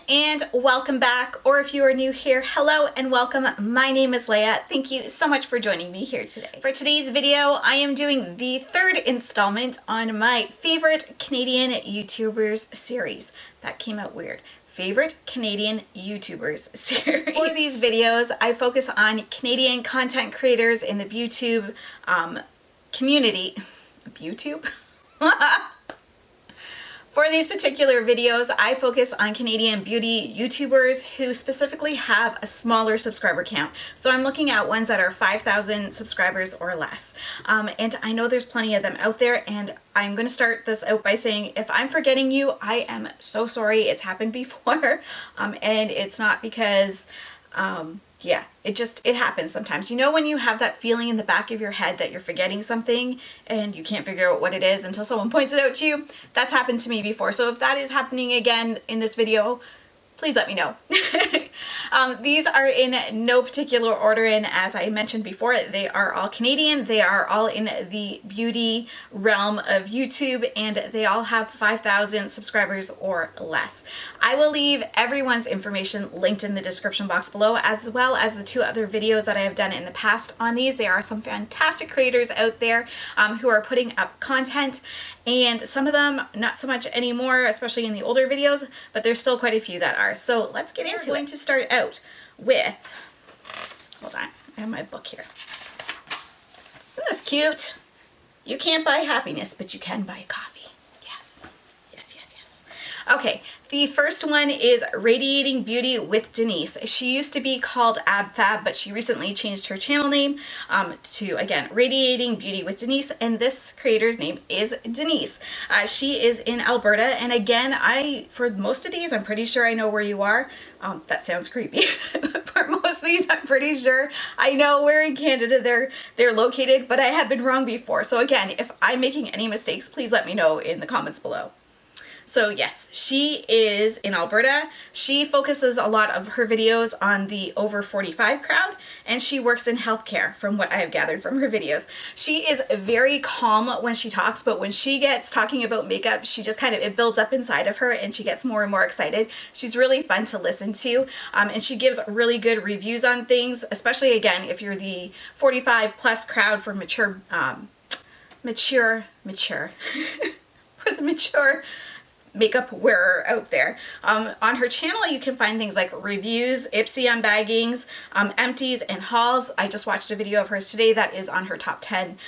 and welcome back, or if you are new here, hello and welcome. My name is Leah. Thank you so much for joining me here today. For today's video, I am doing the third installment on my favorite Canadian YouTubers series. That came out weird. Favorite Canadian YouTubers series. For these videos, I focus on Canadian content creators in the BeauTube community. BeauTube? For these particular videos, I focus on Canadian beauty YouTubers who specifically have a smaller subscriber count. So I'm looking at ones that are 5,000 subscribers or less. And I know there's plenty of them out there, and I'm going to start this out by saying if I'm forgetting you, I am so sorry. It's happened before, and it's not because... yeah, it happens sometimes. You know when you have that feeling in the back of your head that you're forgetting something and you can't figure out what it is until someone points it out to you? That's happened to me before. So if that is happening again in this video, please let me know. These are in no particular order, and as I mentioned before, they are all Canadian. They are all in the beauty realm of YouTube, and they all have 5,000 subscribers or less. I will leave everyone's information linked in the description box below, as well as the two other videos that I have done in the past on these. There are some fantastic creators out there who are putting up content, and some of them not so much anymore, especially in the older videos, but there's still quite a few that are. So let's get into it. We're going to start out with, hold on, I have my book here. Isn't this cute? You can't buy happiness, but you can buy coffee. Yes, yes, yes, yes. Okay, the first one is Radiating Beauty with Denise. She used to be called AbFab, but she recently changed her channel name to, again, Radiating Beauty with Denise, and this creator's name is Denise. She is in Alberta, and again, for most of these, I'm pretty sure I know where you are. That sounds creepy. For most of these, I'm pretty sure I know where in Canada they're located, but I have been wrong before. So again, if I'm making any mistakes, please let me know in the comments below. So yes, she is in Alberta. She focuses a lot of her videos on the over 45 crowd, and she works in healthcare from what I have gathered from her videos. She is very calm when she talks, but when she gets talking about makeup, she just it builds up inside of her and she gets more and more excited. She's really fun to listen to, and she gives really good reviews on things, especially again, if you're the 45 plus crowd for mature, for the mature makeup wearer out there. On her channel, you can find things like reviews, Ipsy unbaggings, empties, and hauls. I just watched a video of hers today that is on her top 10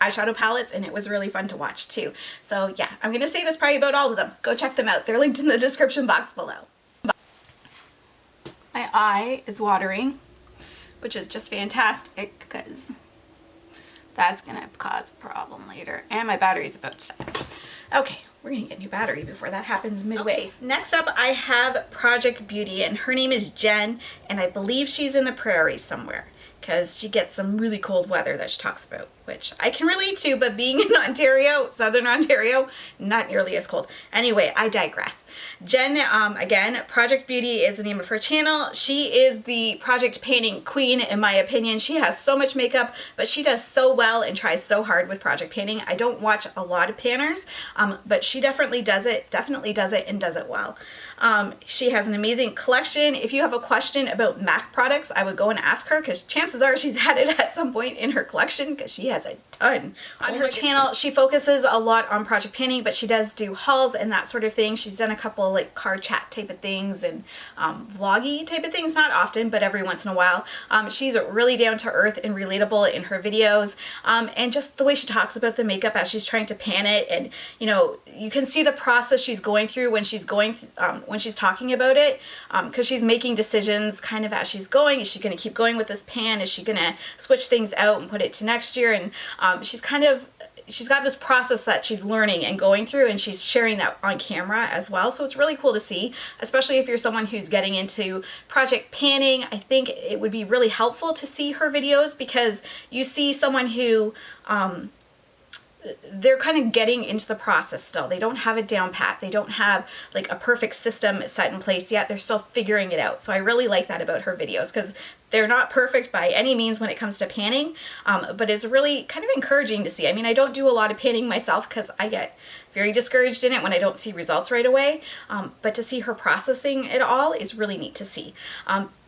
eyeshadow palettes, and it was really fun to watch too. So yeah, I'm going to say this probably about all of them. Go check them out. They're linked in the description box below. My eye is watering, which is just fantastic because that's going to cause a problem later. And my battery's about to die. Okay. We're gonna get a new battery before that happens midway. Okay, next up I have Project Beauty, and her name is Jen, and I believe she's in the prairies somewhere because she gets some really cold weather that she talks about, which I can relate to, but being in Ontario, Southern Ontario, not nearly as cold. Anyway, I digress. Jen, again, Project Beauty is the name of her channel. She is the project painting queen, in my opinion. She has so much makeup, but she does so well and tries so hard with project painting. I don't watch a lot of panners, but she definitely does it, and does it well. She has an amazing collection. If you have a question about MAC products, I would go and ask her, because chances are she's had it at some point in her collection, because she has a ton. On her channel, she focuses a lot on project painting, but she does do hauls and that sort of thing. She's done a couple like car chat type of things and vloggy type of things, not often, but every once in a while. She's really down to earth and relatable in her videos, and just the way she talks about the makeup as she's trying to pan it, and you know, you can see the process she's going through when she's talking about it, because she's making decisions kind of as she's going. Is she going to keep going with this pan? Is she going to switch things out and put it to next year? And she's got this process that she's learning and going through, and she's sharing that on camera as well. So it's really cool to see, especially if you're someone who's getting into project panning. I think it would be really helpful to see her videos, because you see someone who they're kind of getting into the process still. They don't have it down pat. They don't have like a perfect system set in place yet. They're still figuring it out. So I really like that about her videos, because They're not perfect by any means when it comes to panning, but it's really kind of encouraging to see. I mean, I don't do a lot of panning myself because I get very discouraged in it when I don't see results right away, but to see her processing it all is really neat to see.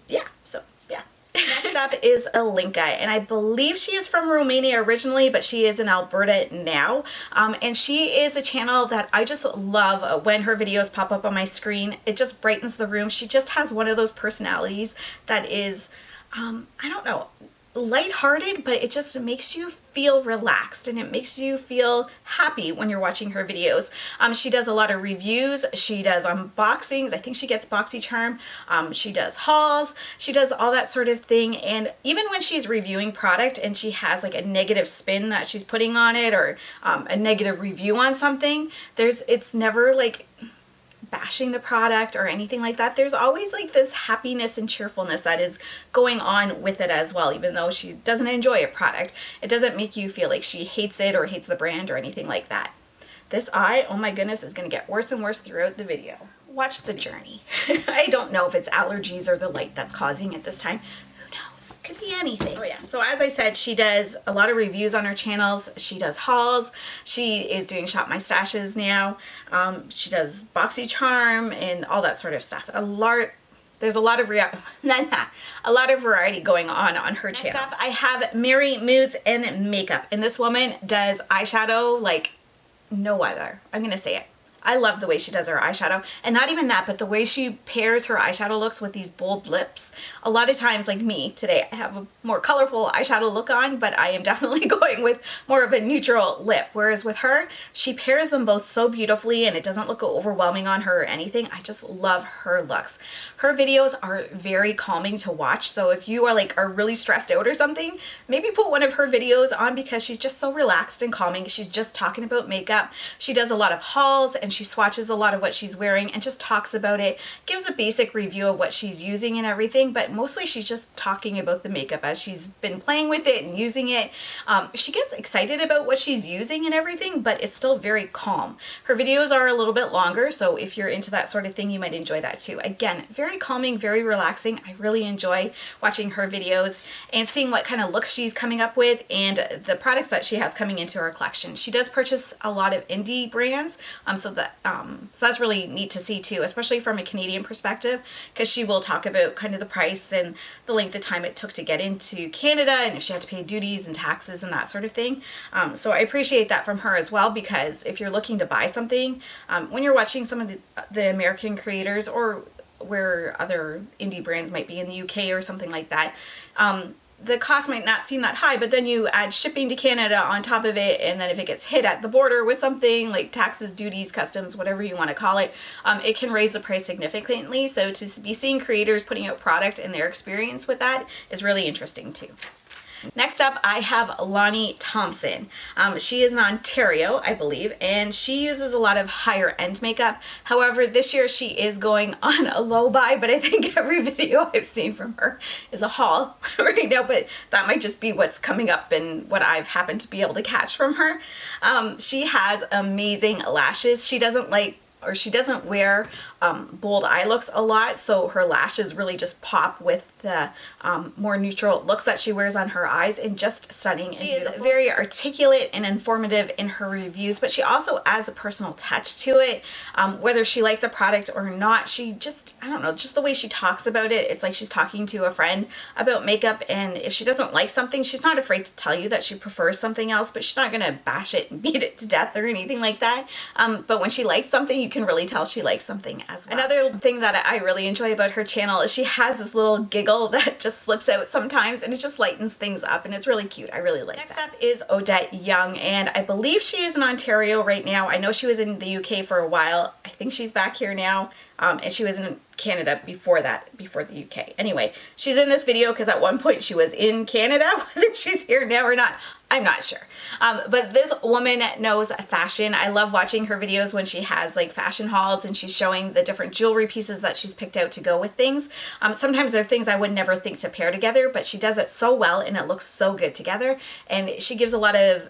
Yeah, so yeah. Next up is Linka, and I believe she is from Romania originally, but she is in Alberta now, and she is a channel that I just love when her videos pop up on my screen. It just brightens the room. She just has one of those personalities that is, I don't know, lighthearted, but it just makes you feel relaxed and it makes you feel happy when you're watching her videos. She does a lot of reviews, she does unboxings, I think she gets BoxyCharm, she does hauls, she does all that sort of thing, and even when she's reviewing product and she has like a negative spin that she's putting on it, or a negative review on something, it's never like bashing the product or anything like that. There's always like this happiness and cheerfulness that is going on with it as well. Even though she doesn't enjoy a product, it doesn't make you feel like she hates it or hates the brand or anything like that. This eye, oh my goodness, is going to get worse and worse throughout the video. Watch the journey. I don't know if it's allergies or the light that's causing it this time. Could be anything. Oh yeah, so as I said, she does a lot of reviews on her channels. She does hauls. She is doing Shop My Stashes now. She does BoxyCharm and all that sort of stuff. There's a lot of variety going on her channel. Next up, I have Mary Moods and Makeup, and this woman does eyeshadow like no other. I'm gonna say it. I love the way she does her eyeshadow, and not even that, but the way she pairs her eyeshadow looks with these bold lips. A lot of times, like me today, I have a more colorful eyeshadow look on, but I am definitely going with more of a neutral lip, whereas with her, she pairs them both so beautifully and it doesn't look overwhelming on her or anything. I just love her looks. Her videos are very calming to watch, so if you are really stressed out or something, maybe put one of her videos on because she's just so relaxed and calming. She's just talking about makeup. She does a lot of hauls and she swatches a lot of what she's wearing and just talks about it, gives a basic review of what she's using and everything, but mostly she's just talking about the makeup as she's been playing with it and using it. She gets excited about what she's using and everything, but it's still very calm. Her videos are a little bit longer, so if you're into that sort of thing, you might enjoy that too. Again, very calming, very relaxing. I really enjoy watching her videos and seeing what kind of looks she's coming up with and the products that she has coming into her collection. She does purchase a lot of indie brands, so that's really neat to see too, especially from a Canadian perspective, because she will talk about kind of the price and the length of time it took to get into Canada and if she had to pay duties and taxes and that sort of thing. So I appreciate that from her as well, because if you're looking to buy something, when you're watching some of the American creators or where other indie brands might be in the UK or something like that, the cost might not seem that high, but then you add shipping to Canada on top of it, and then if it gets hit at the border with something like taxes, duties, customs, whatever you want to call it, it can raise the price significantly. So to be seeing creators putting out product and their experience with that is really interesting too. Next up, I have Nellie Thompson. She is in Ontario, I believe, and she uses a lot of higher end makeup. However, this year she is going on a low buy, but I think every video I've seen from her is a haul right now, but that might just be what's coming up and what I've happened to be able to catch from her. She has amazing lashes. She doesn't wear bold eye looks a lot, so her lashes really just pop with the more neutral looks that she wears on her eyes, and just stunning. She is very articulate and informative in her reviews, but she also adds a personal touch to it. Whether she likes a product or not, she just, I don't know, just the way she talks about it, it's like she's talking to a friend about makeup, and if she doesn't like something, she's not afraid to tell you that she prefers something else, but she's not gonna bash it and beat it to death or anything like that. But when she likes something, you can really tell she likes something as well. Another thing that I really enjoy about her channel is she has this little giggle that just slips out sometimes, and it just lightens things up, and it's really cute. I really like that. Next up is Odette Young, and I believe she is in Ontario right now. I know she was in the UK for a while. I think she's back here now, and she was in Canada before that, before the UK. Anyway, she's in this video because at one point she was in Canada. Whether she's here now or not, I'm not sure. But this woman knows fashion. I love watching her videos when she has like fashion hauls and she's showing the different jewelry pieces that she's picked out to go with things. Sometimes they're things I would never think to pair together, but she does it so well and it looks so good together. And she gives a lot of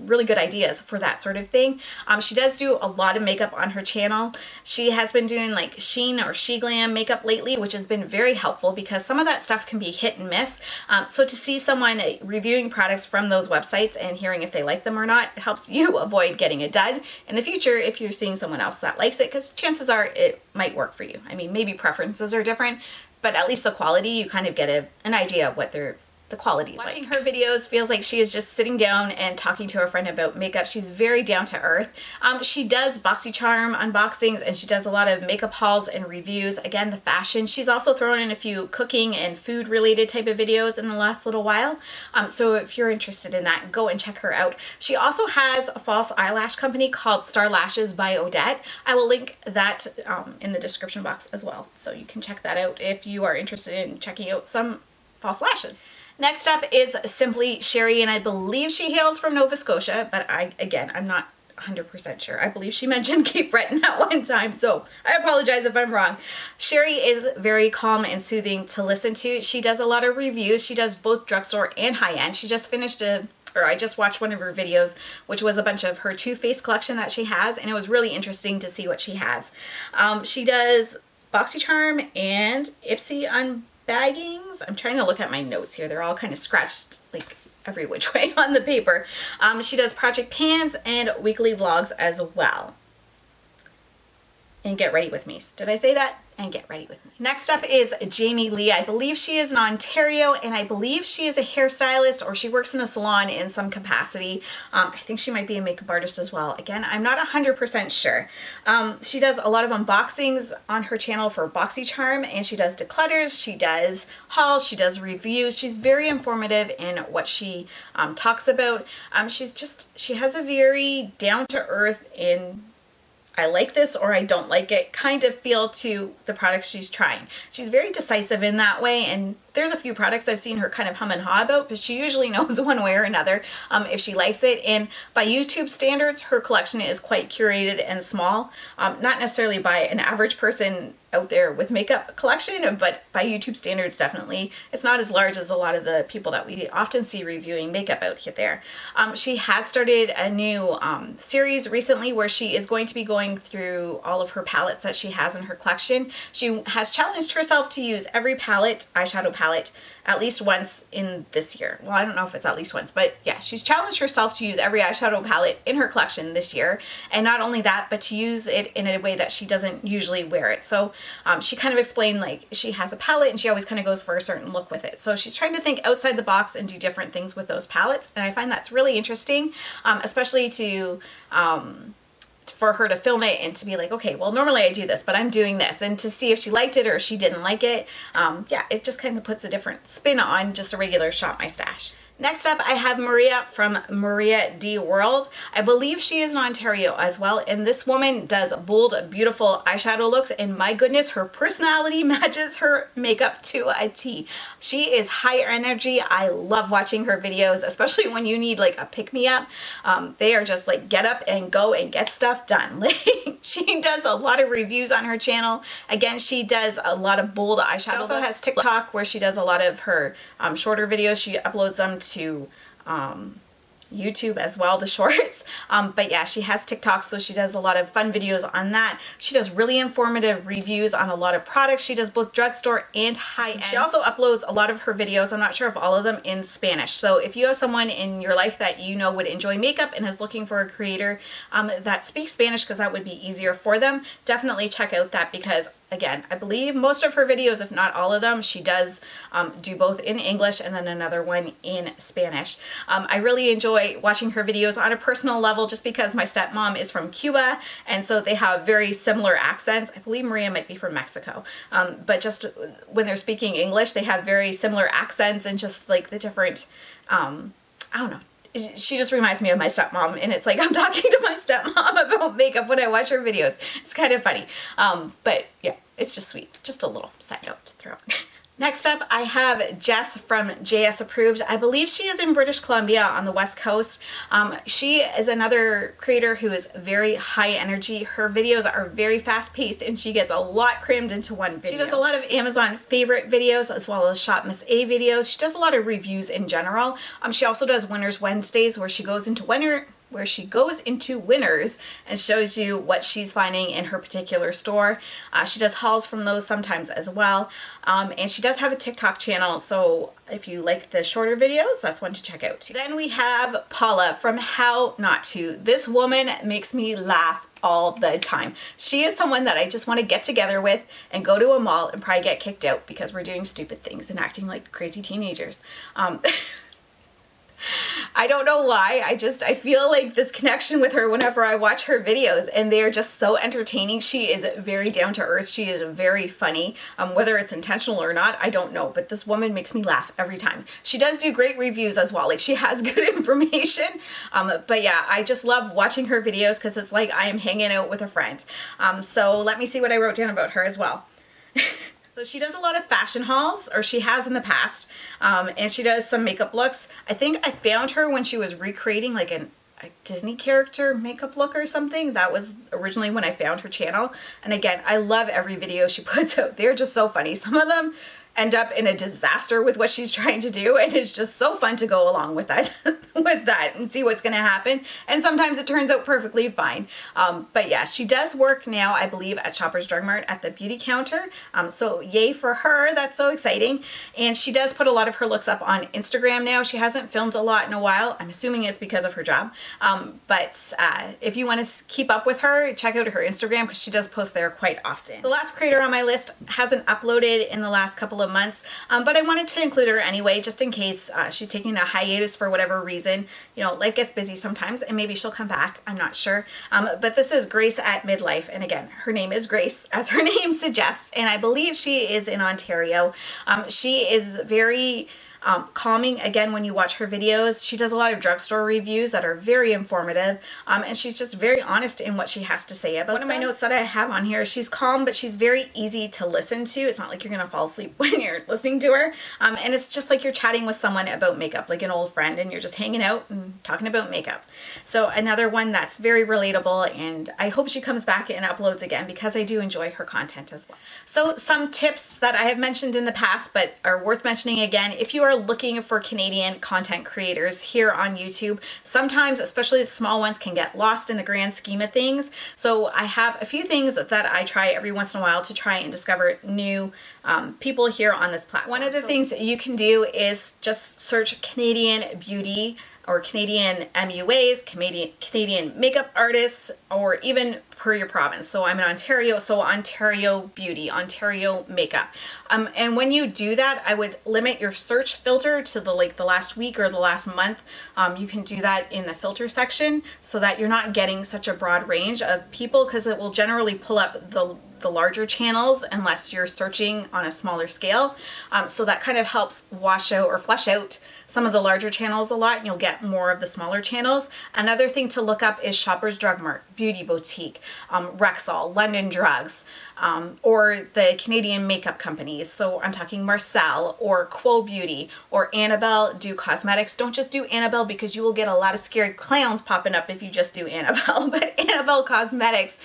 really good ideas for that sort of thing. She does do a lot of makeup on her channel. She has been doing like Sheen or She Glam makeup lately, which has been very helpful because some of that stuff can be hit and miss. So to see someone reviewing products from those websites and hearing if they like them or not, it helps you avoid getting a dud in the future if you're seeing someone else that likes it, because chances are it might work for you. I mean, maybe preferences are different, but at least the quality, you kind of get an idea of what the qualities like. Watching her videos feels like she is just sitting down and talking to a friend about makeup. She's very down to earth. She does BoxyCharm unboxings and she does a lot of makeup hauls and reviews. Again, the fashion. She's also thrown in a few cooking and food related type of videos in the last little while. So if you're interested in that, go and check her out. She also has a false eyelash company called Lashes by Odette. I will link that in the description box as well. So you can check that out if you are interested in checking out some false lashes. Next up is Simply Sherri, and I believe she hails from Nova Scotia, but I'm not 100% sure. I believe she mentioned Cape Breton at one time, so I apologize if I'm wrong. Sherri is very calm and soothing to listen to. She does a lot of reviews. She does both drugstore and high-end. She just finished I just watched one of her videos, which was a bunch of her Too Faced collection that she has, and it was really interesting to see what she has. She does BoxyCharm and Ipsy baggings. I'm trying to look at my notes here. They're all kind of scratched like every which way on the paper. She does project pans and weekly vlogs as well. And Get Ready With Me. Did I say that? And Get Ready With Me. Next up is Jamie Lee. I believe she is in Ontario and I believe she is a hairstylist or she works in a salon in some capacity. I think she might be a makeup artist as well. Again, I'm not 100% sure. She does a lot of unboxings on her channel for BoxyCharm and she does declutters, she does hauls, she does reviews. She's very informative in what she talks about. She has a very down to earth I like this or I don't like it kind of feel to the products she's trying. She's very decisive in that way, and there's a few products I've seen her kind of hum and haw about, but she usually knows one way or another if she likes it. And by YouTube standards, her collection is quite curated and small. Not necessarily by an average person out there with makeup collection, but by YouTube standards, definitely. It's not as large as a lot of the people that we often see reviewing makeup out there. She has started a new series recently where she is going to be going through all of her palettes that she has in her collection. She has challenged herself to use every eyeshadow palette at least once in this year. Well, I don't know if it's at least once, but yeah, she's challenged herself to use every eyeshadow palette in her collection this year. And not only that, but to use it in a way that she doesn't usually wear it. So she kind of explained like she has a palette and she always kind of goes for a certain look with it. So she's trying to think outside the box and do different things with those palettes. And I find that's really interesting, especially for her to film it and to be like, okay, well, normally I do this, but I'm doing this, and to see if she liked it or she didn't like it. Yeah, it just kind of puts a different spin on just a regular Shop My Stash. Next up, I have Maria from Maria D World. I believe she is in Ontario as well, and this woman does bold, beautiful eyeshadow looks, and my goodness, her personality matches her makeup to a T. She is high energy. I love watching her videos, especially when you need like a pick-me-up. They are just like get up and go and get stuff done. She does a lot of reviews on her channel. Again, she does a lot of bold eyeshadow. She also has TikTok where she does a lot of her shorter videos. She uploads them to YouTube as well, the shorts. But yeah, she has TikTok, so she does a lot of fun videos on that. She does really informative reviews on a lot of products. She does both drugstore and high-end. She also uploads a lot of her videos, I'm not sure if all of them, in Spanish. So if you have someone in your life that you know would enjoy makeup and is looking for a creator that speaks Spanish, because that would be easier for them, definitely check out that, because again, I believe most of her videos, if not all of them, she does do both in English and then another one in Spanish. I really enjoy watching her videos on a personal level just because my stepmom is from Cuba, and so they have very similar accents. I believe Maria might be from Mexico, but just when they're speaking English, they have very similar accents and just like the different, I don't know. She just reminds me of my stepmom, and it's like I'm talking to my stepmom about makeup when I watch her videos. It's kind of funny. But yeah, it's just sweet. Just a little side note to throw out. Next up, I have Jess from Jess Approved. I believe she is in British Columbia on the West Coast. She is another creator who is very high energy. Her videos are very fast paced and she gets a lot crammed into one video. She does a lot of Amazon favorite videos as well as Shop Miss A videos. She does a lot of reviews in general. She also does Winners Wednesdays where she goes into winners and shows you what she's finding in her particular store. She does hauls from those sometimes as well. And she does have a TikTok channel, so if you like the shorter videos, that's one to check out too. Then we have Paula from How Not To. This woman makes me laugh all the time. She is someone that I just want to get together with and go to a mall and probably get kicked out because we're doing stupid things and acting like crazy teenagers. I don't know why. I feel like this connection with her whenever I watch her videos, and they are just so entertaining. She is very down to earth. She is very funny. Whether it's intentional or not, I don't know, but this woman makes me laugh every time. She does do great reviews as well. Like, she has good information. But yeah, I just love watching her videos because it's like I am hanging out with a friend. So let me see what I wrote down about her as well. So she does a lot of fashion hauls, or she has in the past, and she does some makeup looks. I think I found her when she was recreating like a Disney character makeup look or something. That was originally when I found her channel. And again, I love every video she puts out. They're just so funny. Some of them end up in a disaster with what she's trying to do, and it's just so fun to go along with that and see what's going to happen. And sometimes it turns out perfectly fine. But yeah, she does work now, I believe, at Shoppers Drug Mart at the beauty counter. So yay for her. That's so exciting. And she does put a lot of her looks up on Instagram now. She hasn't filmed a lot in a while. I'm assuming it's because of her job. But if you want to keep up with her, check out her Instagram because she does post there quite often. The last creator on my list hasn't uploaded in the last couple of months, but I wanted to include her anyway, just in case she's taking a hiatus for whatever reason. You know, life gets busy sometimes, and maybe she'll come back. I'm not sure. But this is Grace at Midlife, and again, her name is Grace, as her name suggests, and I believe she is in Ontario. She is very calming. Again, when you watch her videos, she does a lot of drugstore reviews that are very informative, and she's just very honest in what she has to say about them. One of my notes that I have on here, she's calm, but she's very easy to listen to. It's not like you're gonna fall asleep when you're listening to her, and it's just like you're chatting with someone about makeup, like an old friend, and you're just hanging out and talking about makeup. So another one that's very relatable, and I hope she comes back and uploads again because I do enjoy her content as well. So some tips that I have mentioned in the past but are worth mentioning again: if you are looking for Canadian content creators here on YouTube, sometimes, especially the small ones, can get lost in the grand scheme of things. So I have a few things that I try every once in a while to try and discover new people here on this platform. One of the things that you can do is just search Canadian beauty or Canadian MUAs, Canadian makeup artists, or even per your province. So I'm in Ontario, so Ontario beauty, Ontario makeup. And when you do that, I would limit your search filter to the last week or the last month. You can do that in the filter section so that you're not getting such a broad range of people, because it will generally pull up the larger channels unless you're searching on a smaller scale. So that kind of helps wash out or flush out some of the larger channels a lot, and you'll get more of the smaller channels. Another thing to look up is Shoppers Drug Mart, Beauty Boutique, Rexall, London Drugs, or the Canadian makeup companies. So I'm talking Marcelle or Quo Beauty or Annabelle Cosmetics. Don't just do Annabelle, because you will get a lot of scary clowns popping up if you just do Annabelle, but Annabelle Cosmetics,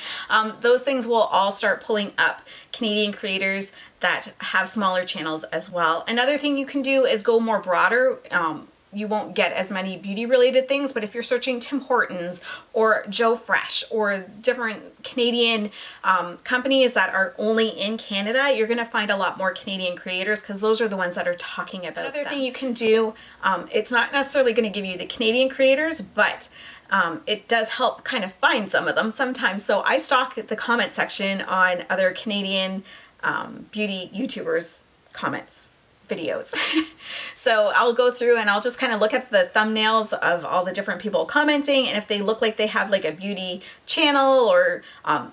those things will all start pulling up Canadian creators that have smaller channels as well. Another thing you can do is go more broader. You won't get as many beauty related things, but if you're searching Tim Hortons or Joe Fresh or different Canadian companies that are only in Canada, you're gonna find a lot more Canadian creators, because those are the ones that are talking about Another thing you can do, it's not necessarily gonna give you the Canadian creators, but it does help kind of find some of them sometimes. So I stalk the comment section on other Canadian beauty YouTubers comments videos. So I'll go through and I'll just kind of look at the thumbnails of all the different people commenting, and if they look like they have like a beauty channel, or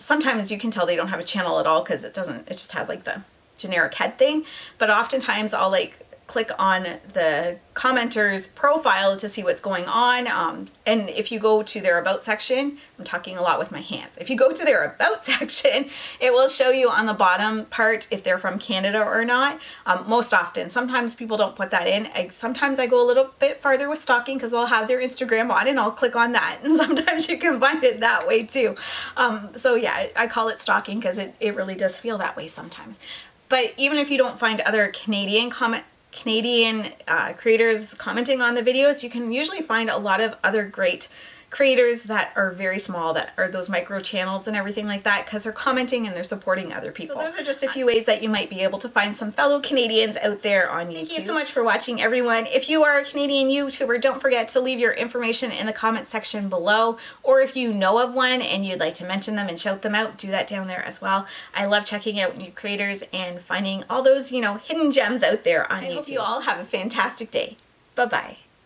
sometimes you can tell they don't have a channel at all because it just has like the generic head thing, but oftentimes I'll like click on the commenter's profile to see what's going on. And if you go to their about section, I'm talking a lot with my hands. If you go to their about section, it will show you on the bottom part if they're from Canada or not. Most often, sometimes people don't put that in. Sometimes I go a little bit farther with stalking because I'll have their Instagram on and I'll click on that. And sometimes you can find it that way too. So yeah, I call it stalking because it really does feel that way sometimes. But even if you don't find other Canadian creators commenting on the videos, you can usually find a lot of other great creators that are very small, that are those micro channels and everything like that, because they're commenting and they're supporting other people. So those are just a few ways that you might be able to find some fellow Canadians out there on YouTube. Thank you so much for watching, everyone. If you are a Canadian YouTuber, don't forget to leave your information in the comment section below, or if you know of one and you'd like to mention them and shout them out, do that down there as well. I love checking out new creators and finding all those, you know, hidden gems out there on YouTube. I hope you all have a fantastic day. Bye-bye.